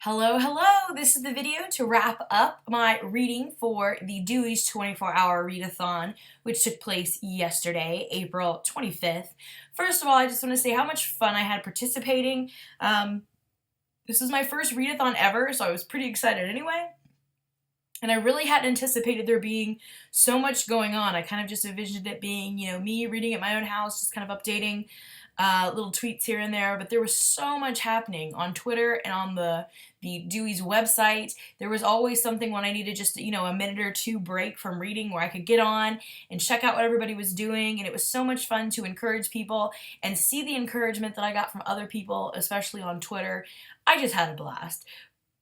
Hello, hello! This is the video to wrap up my reading for the Dewey's 24-hour readathon, which took place yesterday, April 25th. First of all, I just want to say how much fun I had participating. This is my first readathon ever, so I was pretty excited anyway. And I really hadn't anticipated there being so much going on. I kind of just envisioned it being, me reading at my own house, just kind of updating little tweets here and there, but there was so much happening on Twitter and on the Dewey's website. There was always something when I needed just, a minute or two break from reading where I could get on and check out what everybody was doing, and it was so much fun to encourage people and see the encouragement that I got from other people, especially on Twitter. I just had a blast.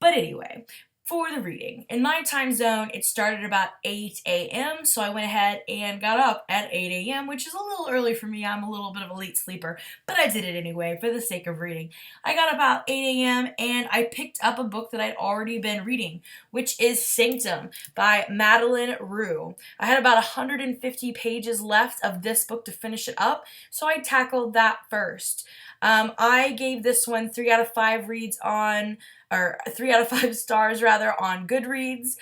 But anyway, for the reading. In my time zone, it started about 8 a.m., so I went ahead and got up at 8 a.m., which is a little early for me. I'm a little bit of a late sleeper, but I did it anyway for the sake of reading. I got up about 8 a.m., and I picked up a book that I'd already been reading, which is Sanctum by Madeleine Roux. I had about 150 pages left of this book to finish it up, so I tackled that first. I gave this one 3 out of 5 reads on, or 3 out of 5 stars rather, on Goodreads.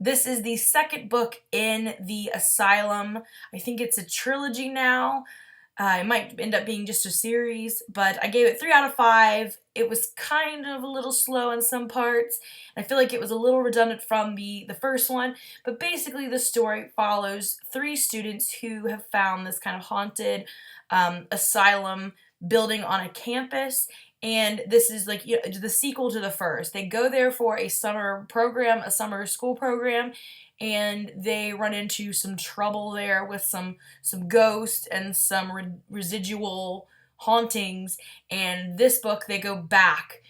This is the second book in the Asylum. I think it's a trilogy now. It might end up being just a series, but I gave it 3 out of 5. It was kind of a little slow in some parts. I feel like it was a little redundant from the first one, but basically the story follows 3 students who have found this kind of haunted asylum building on a campus, and this is like the sequel to the first. They go there for a summer program, a summer school program, and they run into some trouble there with some ghosts and some residual hauntings. And this book, they go back.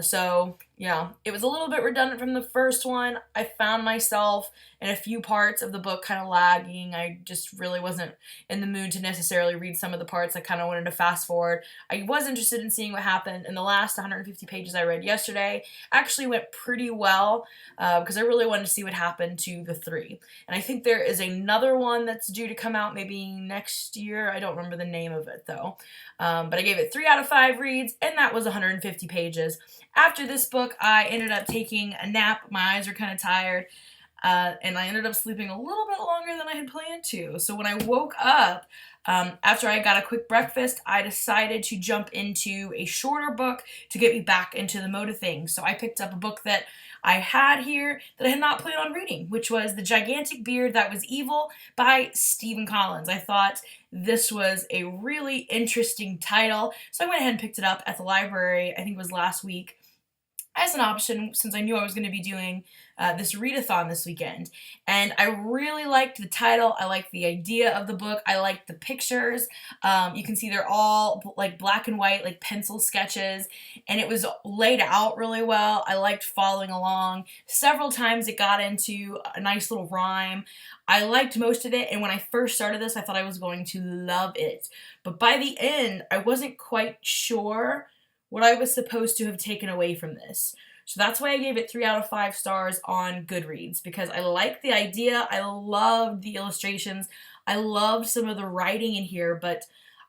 So yeah, it was a little bit redundant from the first one. I found myself in a few parts of the book kind of lagging. I just really wasn't in the mood to necessarily read some of the parts. I kind of wanted to fast forward. I was interested in seeing what happened in the last 150 pages I read yesterday. Actually went pretty well because I really wanted to see what happened to the 3. And I think there is another one that's due to come out maybe next year. I don't remember the name of it though. But I gave it 3 out of 5 reads, and that was 150 pages. After this book, I ended up taking a nap. My eyes were kind of tired, and I ended up sleeping a little bit longer than I had planned to. So when I woke up, after I got a quick breakfast, I decided to jump into a shorter book to get me back into the mode of things. So I picked up a book that I had here that I had not planned on reading, which was The Gigantic Beard That Was Evil by Stephen Collins. I thought this was a really interesting title, so I went ahead and picked it up at the library. I think it was last week, as an option, since I knew I was going to be doing this readathon this weekend. And I really liked the title. I liked the idea of the book. I liked the pictures. You can see they're all like black and white, like pencil sketches, and it was laid out really well. I liked following along. Several times it got into a nice little rhyme. I liked most of it, and when I first started this, I thought I was going to love it. But by the end, I wasn't quite sure what I was supposed to have taken away from this. So that's why I gave it 3 out of 5 stars on Goodreads, because I liked the idea, I loved the illustrations, I loved some of the writing in here, but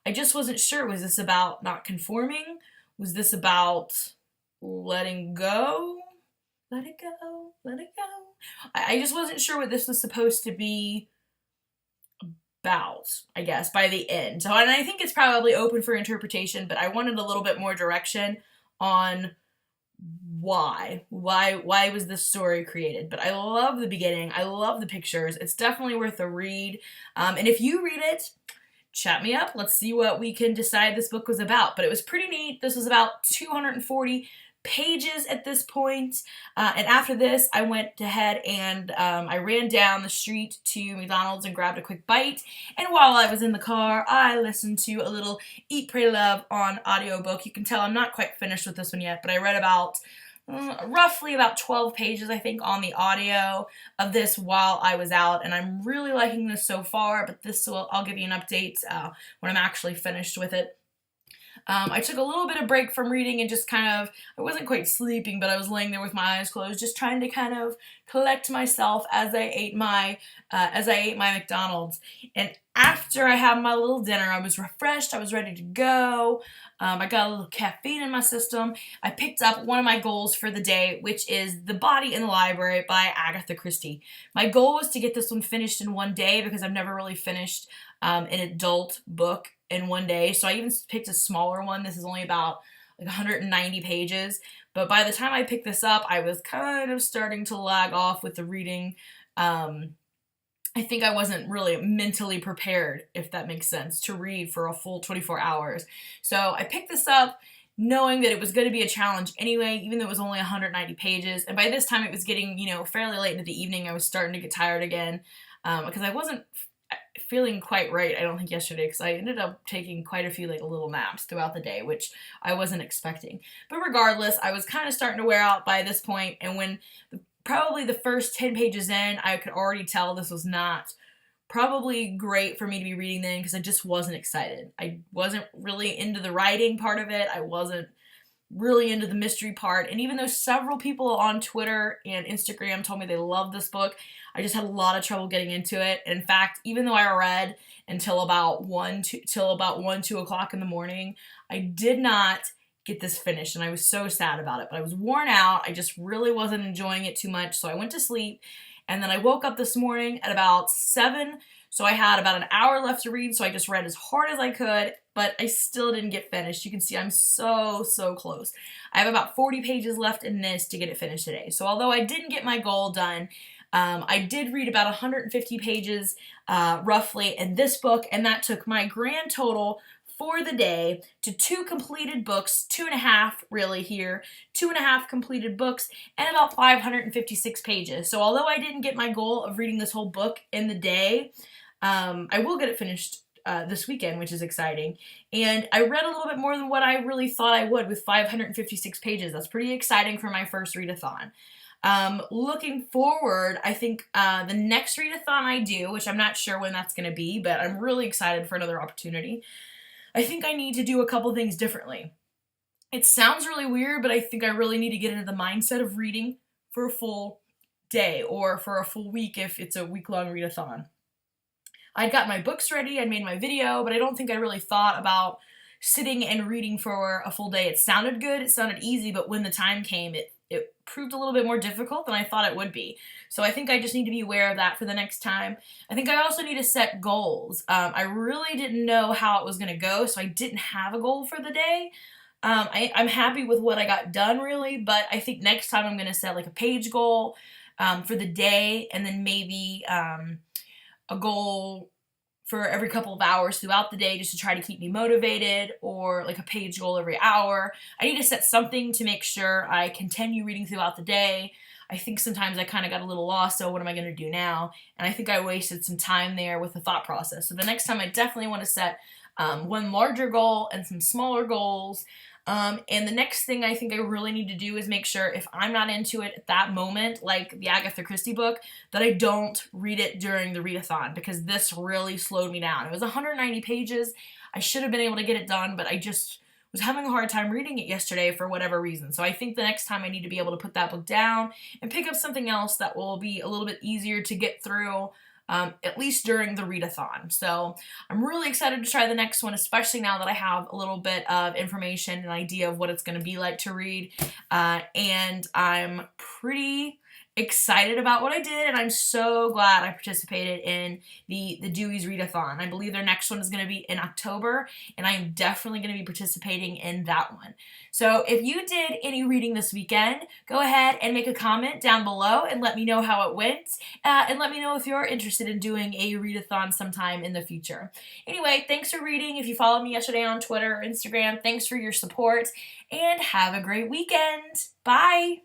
I just wasn't sure. Was this about not conforming? Was this about letting go? Let it go, let it go. I just wasn't sure what this was supposed to be about, I guess, by the end. So, and I think it's probably open for interpretation, but I wanted a little bit more direction on why was this story created. But I love the beginning. I love the pictures. It's definitely worth a read. And if you read it, chat me up. Let's see what we can decide this book was about. But it was pretty neat. This was about 240 pages at this point. And after this, I went ahead and I ran down the street to McDonald's and grabbed a quick bite. And while I was in the car, I listened to a little Eat, Pray, Love on audiobook. You can tell I'm not quite finished with this one yet, but I read about roughly about 12 pages, I think, on the audio of this while I was out, and I'm really liking this so far, but I'll give you an update when I'm actually finished with it. I took a little bit of break from reading and just kind of, I wasn't quite sleeping, but I was laying there with my eyes closed, just trying to kind of collect myself as I ate my McDonald's. And after I had my little dinner, I was refreshed, I was ready to go. I got a little caffeine in my system. I picked up one of my goals for the day, which is The Body in the Library by Agatha Christie. My goal was to get this one finished in one day because I've never really finished an adult book in one day. So I even picked a smaller one. This is only about like 190 pages. But by the time I picked this up, I was kind of starting to lag off with the reading. I think I wasn't really mentally prepared, if that makes sense, to read for a full 24 hours. So I picked this up knowing that it was going to be a challenge anyway, even though it was only 190 pages. And by this time it was getting, fairly late into the evening. I was starting to get tired again because I wasn't feeling quite right, I don't think, yesterday, because I ended up taking quite a few little naps throughout the day, which I wasn't expecting. But regardless, I was kind of starting to wear out by this point, and when probably the first 10 pages in, I could already tell this was not probably great for me to be reading then because I just wasn't excited. I wasn't really into the writing part of it. I wasn't really into the mystery part. And even though several people on Twitter and Instagram told me they loved this book, I just had a lot of trouble getting into it. In fact, even though I read until about 2 o'clock in the morning, I did not get this finished, and I was so sad about it. But I was worn out. I just really wasn't enjoying it too much, so I went to sleep. And then I woke up this morning at about 7, so I had about an hour left to read, so I just read as hard as I could, but I still didn't get finished. You can see I'm so close. I have about 40 pages left in this to get it finished today. So although I didn't get my goal done, I did read about 150 pages roughly in this book, and that took my grand total for the day to 2 completed books, 2.5 really here, 2.5 completed books, and about 556 pages. So although I didn't get my goal of reading this whole book in the day, I will get it finished this weekend, which is exciting. And I read a little bit more than what I really thought I would with 556 pages. That's pretty exciting for my first readathon. Looking forward, I think the next readathon I do, which I'm not sure when that's going to be, but I'm really excited for another opportunity. I think I need to do a couple things differently. It sounds really weird, but I think I really need to get into the mindset of reading for a full day or for a full week if it's a week-long readathon. I'd got my books ready, I'd made my video, but I don't think I really thought about sitting and reading for a full day. It sounded good, it sounded easy, but when the time came, it proved a little bit more difficult than I thought it would be. So I think I just need to be aware of that for the next time. I think I also need to set goals. I really didn't know how it was going to go, so I didn't have a goal for the day. I'm happy with what I got done, really, but I think next time I'm going to set a page goal for the day, and then maybe a goal for every couple of hours throughout the day just to try to keep me motivated, or a page goal every hour. I need to set something to make sure I continue reading throughout the day. I think sometimes I kind of got a little lost, so what am I going to do now? And I think I wasted some time there with the thought process. So the next time I definitely want to set one larger goal and some smaller goals. And the next thing I think I really need to do is make sure if I'm not into it at that moment, like the Agatha Christie book, that I don't read it during the readathon, because this really slowed me down. It was 190 pages. I should have been able to get it done, but I just was having a hard time reading it yesterday for whatever reason. So I think the next time I need to be able to put that book down and pick up something else that will be a little bit easier to get through, at least during the readathon. So I'm really excited to try the next one, especially now that I have a little bit of information and idea of what it's going to be like to read. And I'm pretty excited about what I did, and I'm so glad I participated in the Dewey's Readathon. I believe their next one is going to be in October, and I'm definitely going to be participating in that one. So if you did any reading this weekend, go ahead and make a comment down below and let me know how it went, and let me know if you're interested in doing a readathon sometime in the future. Anyway, thanks for reading. If you followed me yesterday on Twitter or Instagram, thanks for your support, and have a great weekend. Bye!